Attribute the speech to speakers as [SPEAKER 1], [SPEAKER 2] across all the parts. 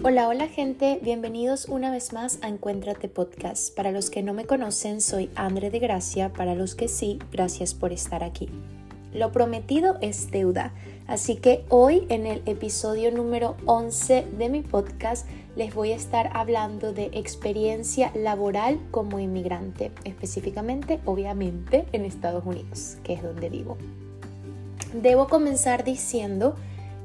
[SPEAKER 1] Hola, hola gente, bienvenidos una vez más a Encuéntrate Podcast. Para los que no me conocen, soy Andre de Gracia, para los que sí, gracias por estar aquí. Lo prometido es deuda, así que hoy en el episodio número 11 de mi podcast les voy a estar hablando de experiencia laboral como inmigrante, específicamente, obviamente, en Estados Unidos, que es donde vivo. Debo comenzar diciendo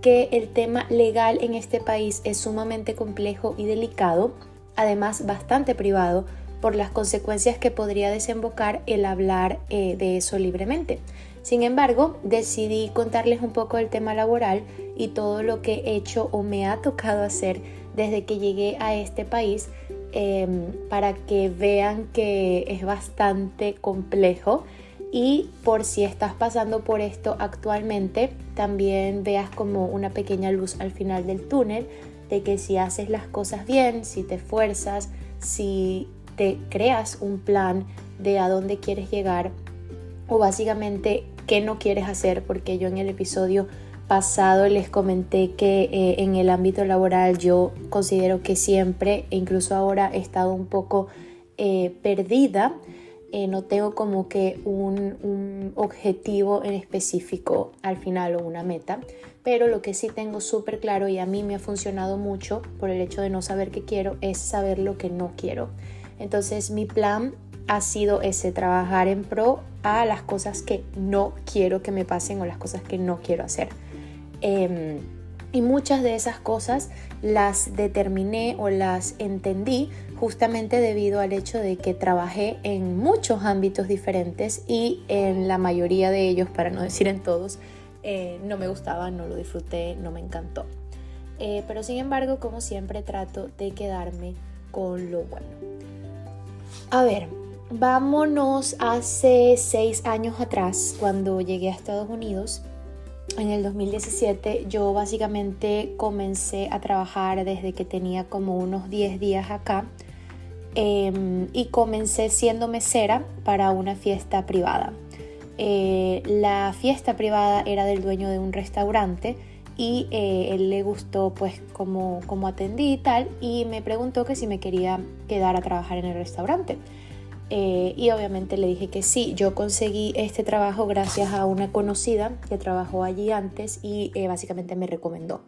[SPEAKER 1] que el tema legal en este país es sumamente complejo y delicado, además bastante privado, por las consecuencias que podría desembocar el hablar de eso libremente. Sin embargo, decidí contarles un poco del tema laboral y todo lo que he hecho o me ha tocado hacer desde que llegué a este país para que vean que es bastante complejo. Y por si estás pasando por esto actualmente, también veas como una pequeña luz al final del túnel de que si haces las cosas bien, si te esfuerzas, si te creas un plan de a dónde quieres llegar o básicamente qué no quieres hacer, porque yo en el episodio pasado les comenté que en el ámbito laboral yo considero que siempre, e incluso ahora, he estado un poco perdida. No tengo como que un objetivo en específico al final o una meta, pero lo que sí tengo súper claro y a mí me ha funcionado mucho por el hecho de no saber qué quiero es saber lo que no quiero. Entonces mi plan ha sido ese, trabajar en pro a las cosas que no quiero que me pasen o las cosas que no quiero hacer. Y muchas de esas cosas las determiné o las entendí justamente debido al hecho de que trabajé en muchos ámbitos diferentes y en la mayoría de ellos, para no decir en todos, no me gustaba, no lo disfruté, no me encantó. Pero sin embargo, como siempre, trato de quedarme con lo bueno. A ver, vámonos hace 6 años atrás, cuando llegué a Estados Unidos. En el 2017 yo básicamente comencé a trabajar desde que tenía como unos 10 días acá y comencé siendo mesera para una fiesta privada. La fiesta privada era del dueño de un restaurante y él le gustó pues como atendí y tal, y me preguntó que si me quería quedar a trabajar en el restaurante. Y obviamente le dije que sí. Yo conseguí este trabajo gracias a una conocida que trabajó allí antes y básicamente me recomendó.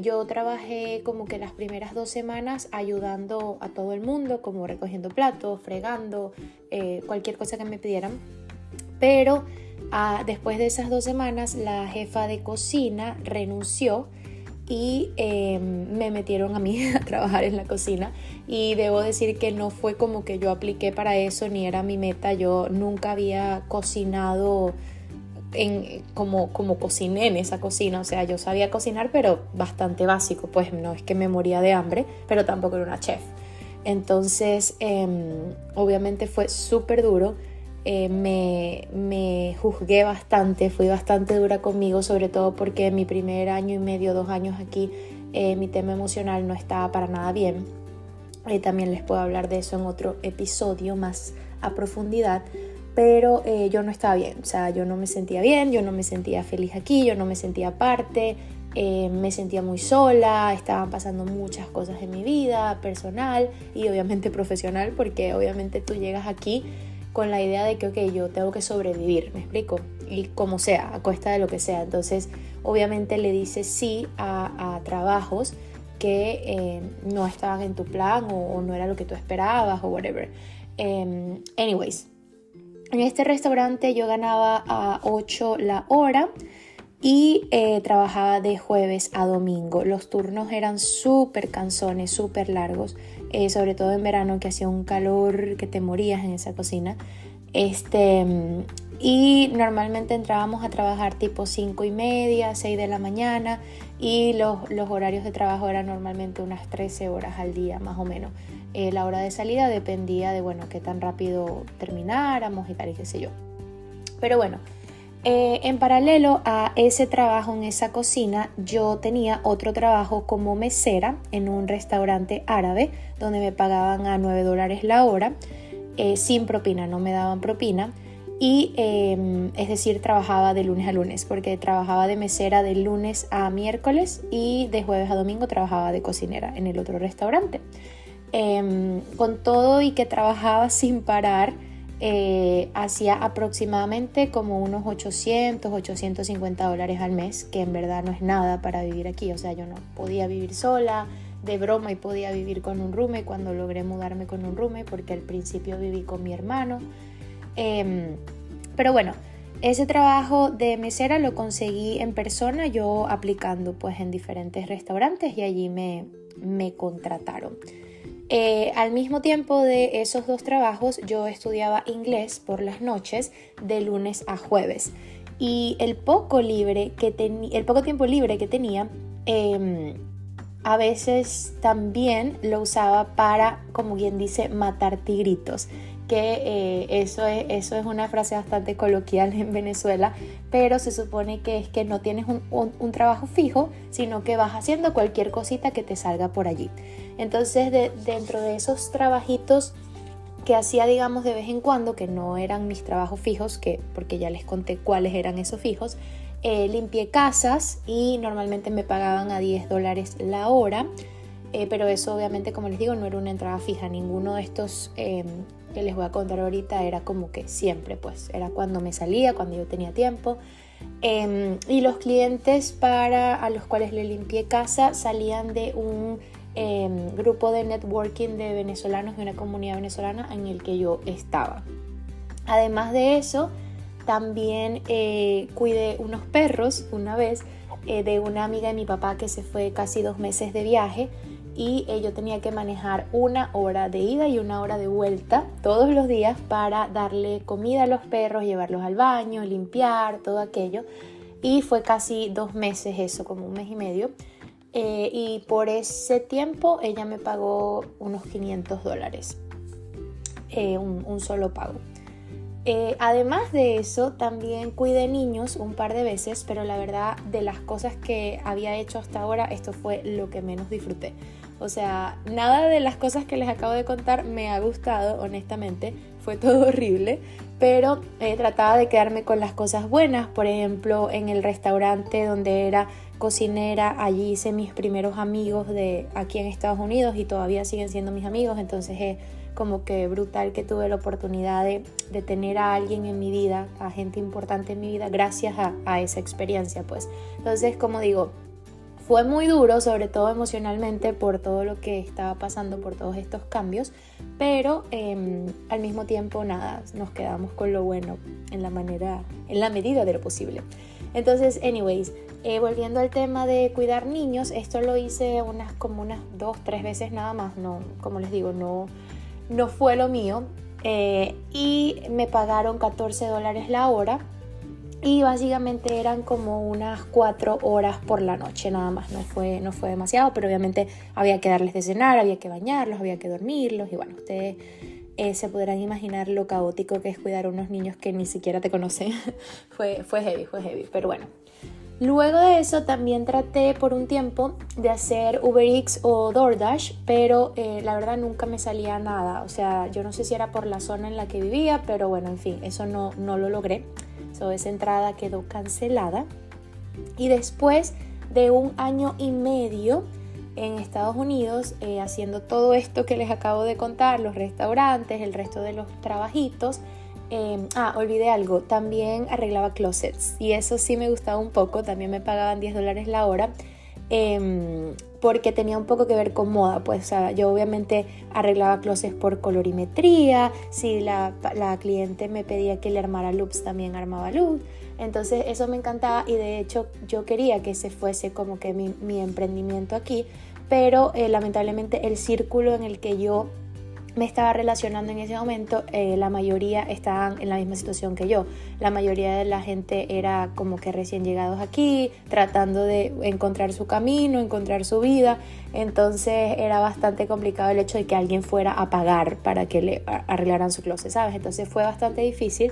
[SPEAKER 1] Yo trabajé como que las primeras 2 semanas ayudando a todo el mundo, como recogiendo platos, fregando, cualquier cosa que me pidieran. Pero después de esas 2 semanas la jefa de cocina renunció y me metieron a mí a trabajar en la cocina, y debo decir que no fue como que yo apliqué para eso ni era mi meta. Yo nunca había cocinado como cociné en esa cocina, o sea, yo sabía cocinar pero bastante básico, pues no es que me moría de hambre, pero tampoco era una chef. Entonces obviamente fue súper duro. Me juzgué bastante, fui bastante dura conmigo, sobre todo porque mi primer año y medio, 2 años aquí, mi tema emocional no estaba para nada bien. También les puedo hablar de eso en otro episodio más a profundidad, pero yo no estaba bien, o sea, yo no me sentía bien, yo no me sentía feliz aquí, yo no me sentía parte, me sentía muy sola, estaban pasando muchas cosas en mi vida personal y obviamente profesional, porque obviamente tú llegas aquí con la idea de que, ok, yo tengo que sobrevivir, ¿me explico? Y como sea, a costa de lo que sea. Entonces, obviamente le dices sí a trabajos que no estaban en tu plan o no era lo que tú esperabas o whatever. Anyways, en este restaurante yo ganaba a 8 la hora y trabajaba de jueves a domingo. Los turnos eran súper cansones, súper largos, sobre todo en verano, que hacía un calor que te morías en esa cocina. Y normalmente entrábamos a trabajar tipo 5:30, 6 de la mañana, y los horarios de trabajo eran normalmente unas 13 horas al día más o menos. La hora de salida dependía de, bueno, qué tan rápido termináramos y tal y qué sé yo. Pero bueno, en paralelo a ese trabajo en esa cocina, yo tenía otro trabajo como mesera en un restaurante árabe donde me pagaban a $9 la hora, sin propina, no me daban propina. y es decir, trabajaba de lunes a lunes, porque trabajaba de mesera de lunes a miércoles y de jueves a domingo trabajaba de cocinera en el otro restaurante. Con todo y que trabajaba sin parar, hacía aproximadamente como unos $850 al mes, que en verdad no es nada para vivir aquí. O sea, yo no podía vivir sola, de broma, y podía vivir con un roommate cuando logré mudarme con un roommate, porque al principio viví con mi hermano. Pero bueno, ese trabajo de mesera lo conseguí en persona, yo aplicando pues en diferentes restaurantes, y allí me contrataron. Al mismo tiempo de esos dos trabajos, yo estudiaba inglés por las noches de lunes a jueves, y el poco tiempo libre que tenía, a veces también lo usaba para, como quien dice, matar tigritos, que eso es una frase bastante coloquial en Venezuela, pero se supone que es que no tienes un trabajo fijo, sino que vas haciendo cualquier cosita que te salga por allí. Entonces, dentro de esos trabajitos que hacía, digamos, de vez en cuando, que no eran mis trabajos fijos, porque ya les conté cuáles eran esos fijos, limpié casas y normalmente me pagaban a $10 la hora, pero eso obviamente, como les digo, no era una entrada fija. Ninguno de estos que les voy a contar ahorita era como que siempre, pues era cuando me salía, cuando yo tenía tiempo. Y los clientes a los cuales le limpié casa salían de un grupo de networking de venezolanos, de una comunidad venezolana en el que yo estaba. Además de eso, también cuidé unos perros una vez de una amiga de mi papá que se fue casi 2 meses de viaje, y yo tenía que manejar 1 hora de ida y 1 hora de vuelta todos los días para darle comida a los perros, llevarlos al baño, limpiar, todo aquello. Y fue casi 2 meses eso, como 1 mes y medio. Y por ese tiempo ella me pagó unos $500, un solo pago. Además de eso, también cuidé niños un par de veces, pero la verdad, de las cosas que había hecho hasta ahora, esto fue lo que menos disfruté. O sea, nada de las cosas que les acabo de contar me ha gustado, honestamente, fue todo horrible, pero trataba de quedarme con las cosas buenas. Por ejemplo, en el restaurante donde era cocinera, allí hice mis primeros amigos de aquí en Estados Unidos y todavía siguen siendo mis amigos. Entonces es como que brutal que tuve la oportunidad de tener a alguien en mi vida, a gente importante en mi vida, gracias a esa experiencia, pues. Entonces, como digo, fue muy duro, sobre todo emocionalmente, por todo lo que estaba pasando, por todos estos cambios, pero al mismo tiempo, nada, nos quedamos con lo bueno en la medida de lo posible. Entonces, anyways, volviendo al tema de cuidar niños, esto lo hice como unas 2-3 veces nada más. No, como les digo, no fue lo mío, y me pagaron $14 la hora, y básicamente eran como unas 4 horas por la noche nada más. No fue demasiado, pero obviamente había que darles de cenar, había que bañarlos, había que dormirlos, y bueno, ustedes se podrán imaginar lo caótico que es cuidar a unos niños que ni siquiera te conocen. fue heavy, pero bueno. Luego de eso también traté por un tiempo de hacer Uber Eats o DoorDash, pero la verdad nunca me salía nada. O sea, yo no sé si era por la zona en la que vivía, pero bueno, en fin, eso no lo logré. Esa entrada quedó cancelada. Y después de 1 año y medio en Estados Unidos, haciendo todo esto que les acabo de contar, los restaurantes, el resto de los trabajitos, olvidé algo, también arreglaba closets, y eso sí me gustaba un poco. También me pagaban $10 la hora, porque tenía un poco que ver con moda, pues. O sea, yo obviamente arreglaba closets por colorimetría. Si la cliente me pedía que le armara loops, también armaba loops. Entonces eso me encantaba, y de hecho yo quería que ese fuese como que mi emprendimiento aquí, pero lamentablemente el círculo en el que yo me estaba relacionando en ese momento, la mayoría estaban en la misma situación que yo. La mayoría de la gente era como que recién llegados aquí, tratando de encontrar su camino, encontrar su vida. Entonces era bastante complicado el hecho de que alguien fuera a pagar para que le arreglaran su closet, ¿sabes? Entonces fue bastante difícil.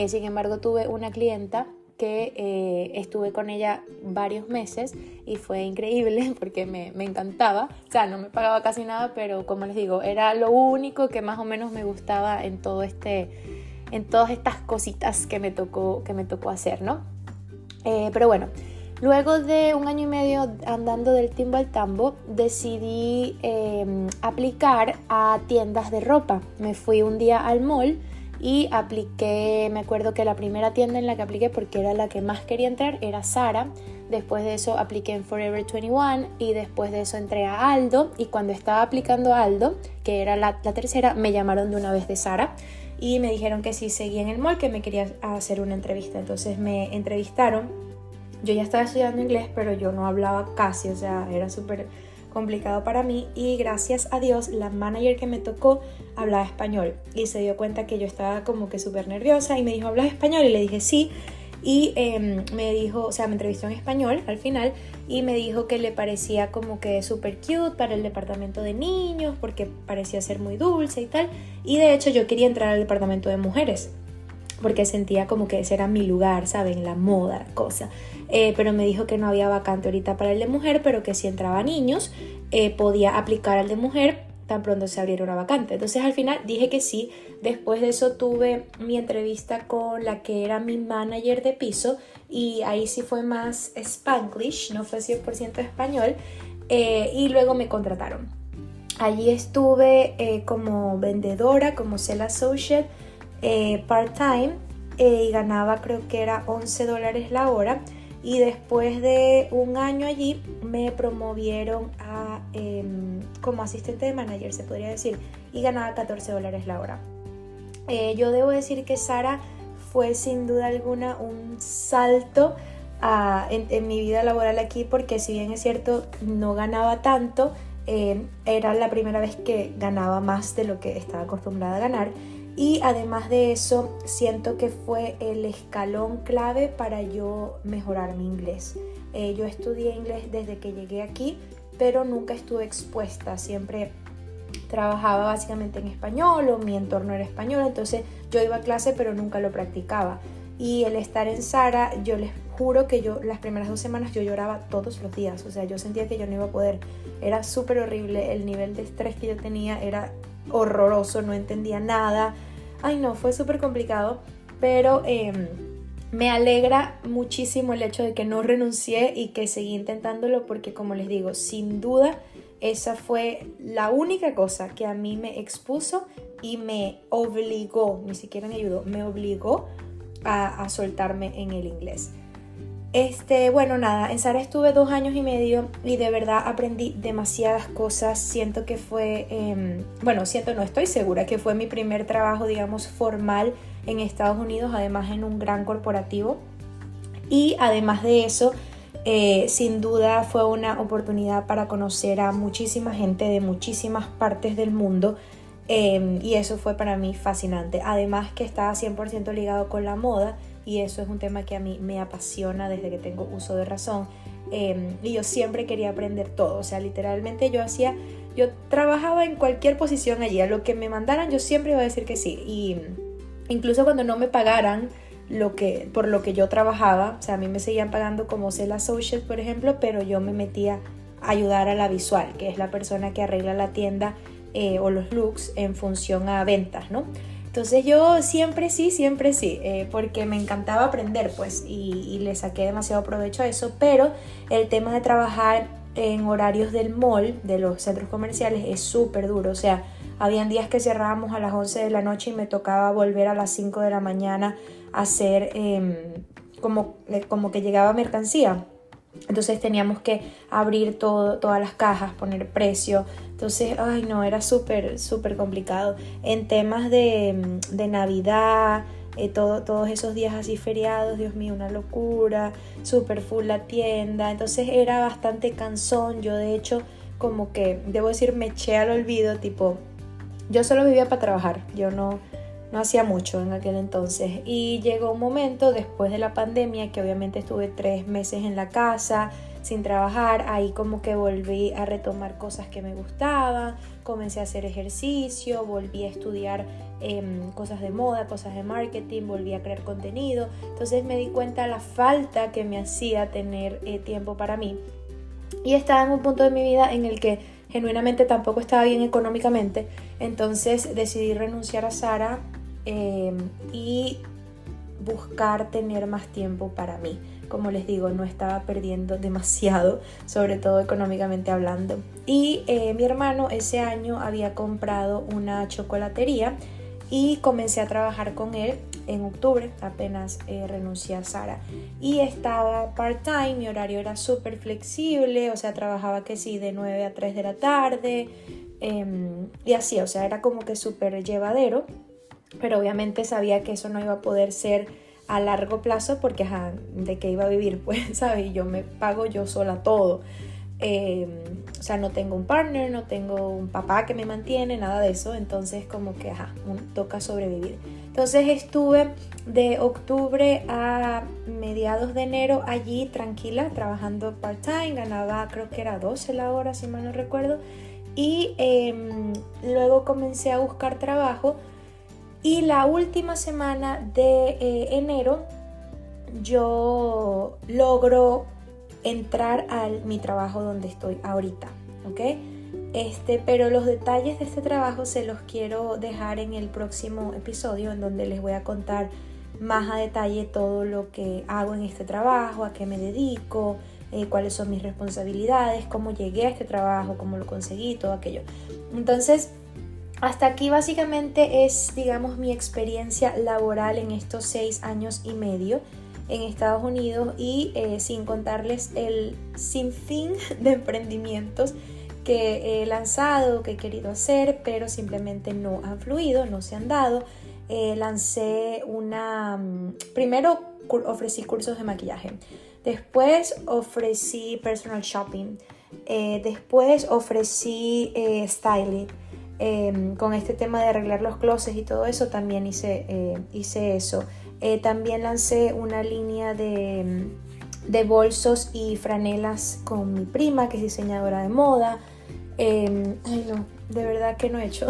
[SPEAKER 1] Sin embargo, tuve una clienta que estuve con ella varios meses y fue increíble porque me encantaba. O sea, no me pagaba casi nada, pero como les digo, era lo único que más o menos me gustaba en todo este en todas estas cositas que me tocó hacer, ¿no? Pero bueno, luego de 1 año y medio andando del timbo al tambo, decidí aplicar a tiendas de ropa. Me fui un día al mall y apliqué, me acuerdo que la primera tienda en la que apliqué, porque era la que más quería entrar, era Zara. Después de eso apliqué en Forever 21 y después de eso entré a Aldo, y cuando estaba aplicando a Aldo, que era la tercera, me llamaron de una vez de Zara y me dijeron que si seguía en el mall, que me quería hacer una entrevista. Entonces me entrevistaron. Yo ya estaba estudiando inglés, pero yo no hablaba casi, o sea, era súper complicado para mí, y gracias a Dios la manager que me tocó hablaba español y se dio cuenta que yo estaba como que súper nerviosa y me dijo, ¿hablas español? Y le dije sí, y me dijo, o sea, me entrevistó en español al final y me dijo que le parecía como que súper cute para el departamento de niños porque parecía ser muy dulce y tal, y de hecho yo quería entrar al departamento de mujeres porque sentía como que ese era mi lugar, ¿saben? La moda, la cosa. Pero me dijo que no había vacante ahorita para el de mujer, pero que si entraba niños, podía aplicar al de mujer tan pronto se abriera una vacante. Entonces al final dije que sí. Después de eso tuve mi entrevista con la que era mi manager de piso, y ahí sí fue más Spanglish, no fue 100% español, y luego me contrataron. Allí estuve como vendedora, como sales associate, part-time, y ganaba, creo que era $11 la hora, y después de 1 año allí me promovieron a como asistente de manager, se podría decir, y ganaba $14 la hora. Yo debo decir que Zara fue sin duda alguna un salto en mi vida laboral aquí, porque si bien es cierto no ganaba tanto, era la primera vez que ganaba más de lo que estaba acostumbrada a ganar. Y además de eso, siento que fue el escalón clave para yo mejorar mi inglés. Yo estudié inglés desde que llegué aquí, pero nunca estuve expuesta. Siempre trabajaba básicamente en español, o mi entorno era español. Entonces yo iba a clase, pero nunca lo practicaba. Y el estar en Zara, yo les juro que yo las primeras 2 semanas yo lloraba todos los días. O sea, yo sentía que yo no iba a poder. Era súper horrible. El nivel de estrés que yo tenía era horroroso. No entendía nada. Ay no, fue súper complicado, pero me alegra muchísimo el hecho de que no renuncié y que seguí intentándolo, porque como les digo, sin duda esa fue la única cosa que a mí me expuso y me obligó, ni siquiera me ayudó, me obligó a soltarme en el inglés. Bueno, nada, en Zara estuve 2 años y medio y de verdad aprendí demasiadas cosas. Siento que fue, no estoy segura que fue mi primer trabajo, digamos, formal en Estados Unidos, además en un gran corporativo. Y además de eso, sin duda fue una oportunidad para conocer a muchísima gente de muchísimas partes del mundo. Y eso fue para mí fascinante. Además que estaba 100% ligado con la moda, y eso es un tema que a mí me apasiona desde que tengo uso de razón. Y yo siempre quería aprender todo. O sea, literalmente yo trabajaba en cualquier posición allí. A lo que me mandaran yo siempre iba a decir que sí. Y incluso cuando no me pagaran por lo que yo trabajaba, o sea, a mí me seguían pagando como sales associate, por ejemplo, pero yo me metía a ayudar a la visual, que es la persona que arregla la tienda o los looks en función a ventas, ¿no? Entonces yo siempre sí, porque me encantaba aprender, pues, y le saqué demasiado provecho a eso. Pero el tema de trabajar en horarios del mall, de los centros comerciales, es súper duro. O sea, habían días que cerrábamos a las 11 de la noche y me tocaba volver a las 5 de la mañana a hacer como que llegaba mercancía. Entonces teníamos que abrir todas las cajas, poner precio. Entonces, ay no, era súper complicado. En temas de Navidad, todos esos días así feriados, Dios mío, una locura, súper full la tienda. Entonces era bastante cansón. Yo de hecho, como que, debo decir, me eché al olvido, tipo, yo solo vivía para trabajar. Yo no hacía mucho en aquel entonces, y llegó un momento después de la pandemia que obviamente estuve 3 meses en la casa sin trabajar. Ahí como que volví a retomar cosas que me gustaban, comencé a hacer ejercicio, volví a estudiar cosas de moda, cosas de marketing, volví a crear contenido. Entonces me di cuenta de la falta que me hacía tener tiempo para mí, y estaba en un punto de mi vida en el que genuinamente tampoco estaba bien económicamente. Entonces decidí renunciar a Zara y buscar tener más tiempo para mí. Como les digo, no estaba perdiendo demasiado, sobre todo económicamente hablando. Y mi hermano ese año había comprado una chocolatería y comencé a trabajar con él en octubre, apenas renuncié a Sara. Y estaba part-time, mi horario era súper flexible, o sea, trabajaba que sí de 9 a 3 de la tarde y así, o sea, era como que súper llevadero. Pero obviamente sabía que eso no iba a poder ser a largo plazo porque, ¿de qué iba a vivir? Pues, ¿sabes? Y yo me pago yo sola todo. O sea, no tengo un partner, no tengo un papá que me mantiene, nada de eso. Entonces, como que, toca sobrevivir. Entonces, estuve de octubre a mediados de enero allí tranquila, trabajando part-time. Ganaba, creo que era 12 la hora, si mal no recuerdo. Y luego comencé a buscar trabajo. Y la última semana de enero yo logro entrar a mi trabajo donde estoy ahorita, ¿ok? Pero los detalles de este trabajo se los quiero dejar en el próximo episodio, en donde les voy a contar más a detalle todo lo que hago en este trabajo, a qué me dedico, cuáles son mis responsabilidades, cómo llegué a este trabajo, cómo lo conseguí, todo aquello. Entonces, hasta aquí básicamente es, digamos, mi experiencia laboral en estos 6 años y medio en Estados Unidos y sin contarles el sinfín de emprendimientos que he lanzado, que he querido hacer, pero simplemente no han fluido, no se han dado. Lancé primero ofrecí cursos de maquillaje, después ofrecí personal shopping, después ofrecí styling. Con este tema de arreglar los closets y todo eso también hice eso. También lancé una línea de bolsos y franelas con mi prima, que es diseñadora de moda. De verdad que no he hecho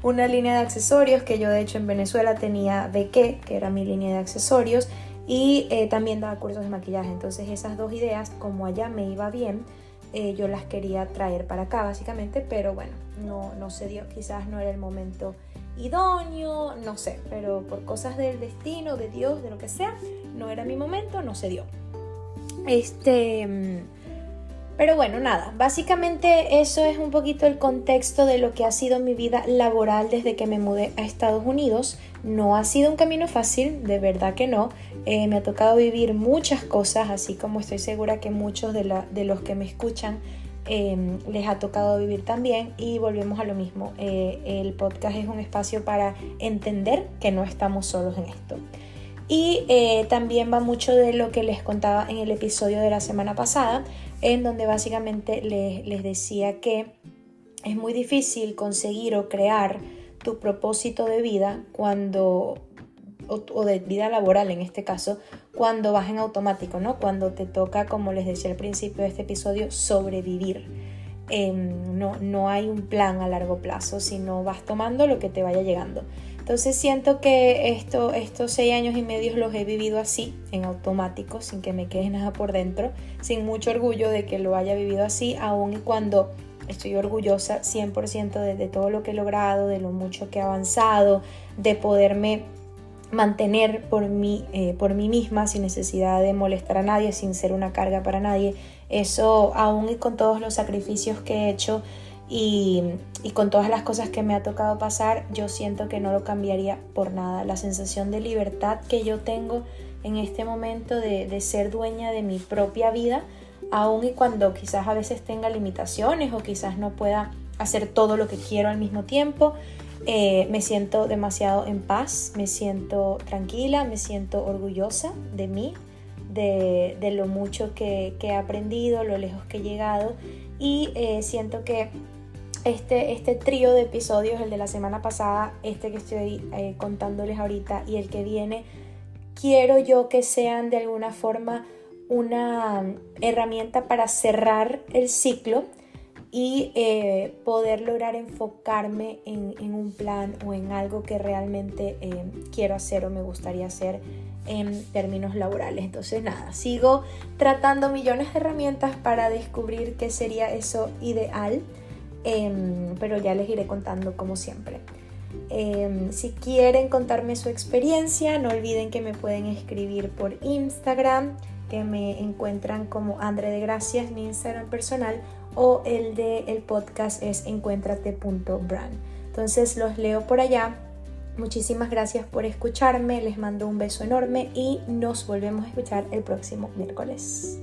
[SPEAKER 1] una línea de accesorios, que yo de hecho en Venezuela tenía Beque, que era mi línea de accesorios, y también daba cursos de maquillaje. Entonces esas dos ideas, como allá me iba bien, yo las quería traer para acá básicamente, pero bueno, no se dio, quizás no era el momento idóneo, no sé, pero por cosas del destino, de Dios, de lo que sea, no era mi momento, no se dio. Pero bueno, nada, básicamente eso es un poquito el contexto de lo que ha sido mi vida laboral desde que me mudé a Estados Unidos. No ha sido un camino fácil, de verdad que no. Me ha tocado vivir muchas cosas, así como estoy segura que muchos de los que me escuchan les ha tocado vivir también. Y volvemos a lo mismo, el podcast es un espacio para entender que no estamos solos en esto. Y también va mucho de lo que les contaba en el episodio de la semana pasada, en donde básicamente les decía que es muy difícil conseguir o crear tu propósito de vida o de vida laboral en este caso, cuando vas en automático, ¿no? Cuando te toca, como les decía al principio de este episodio, sobrevivir. No hay un plan a largo plazo, sino vas tomando lo que te vaya llegando. Entonces siento que estos 6 años y medio los he vivido así, en automático, sin que me quede nada por dentro, sin mucho orgullo de que lo haya vivido así, aun y cuando estoy orgullosa 100% de todo lo que he logrado, de lo mucho que he avanzado, de poderme mantener por mí misma sin necesidad de molestar a nadie, sin ser una carga para nadie. Eso, aun y con todos los sacrificios que he hecho y con todas las cosas que me ha tocado pasar, yo siento que no lo cambiaría por nada. La sensación de libertad que yo tengo en este momento de ser dueña de mi propia vida, aun y cuando quizás a veces tenga limitaciones o quizás no pueda hacer todo lo que quiero al mismo tiempo, me siento demasiado en paz, me siento tranquila, me siento orgullosa de mí, de lo mucho que he aprendido, lo lejos que he llegado, y siento que este trío de episodios, el de la semana pasada, que estoy contándoles ahorita y el que viene, quiero yo que sean de alguna forma una herramienta para cerrar el ciclo y poder lograr enfocarme en un plan o en algo que realmente quiero hacer o me gustaría hacer en términos laborales. Entonces nada, sigo tratando millones de herramientas para descubrir qué sería eso ideal, pero ya les iré contando como siempre. Si quieren contarme su experiencia, no olviden que me pueden escribir por Instagram, que me encuentran como Andre de Gracia, es mi Instagram personal, o el del podcast es encuentrate.brand. Entonces los leo por allá. Muchísimas gracias por escucharme, les mando un beso enorme y nos volvemos a escuchar el próximo miércoles.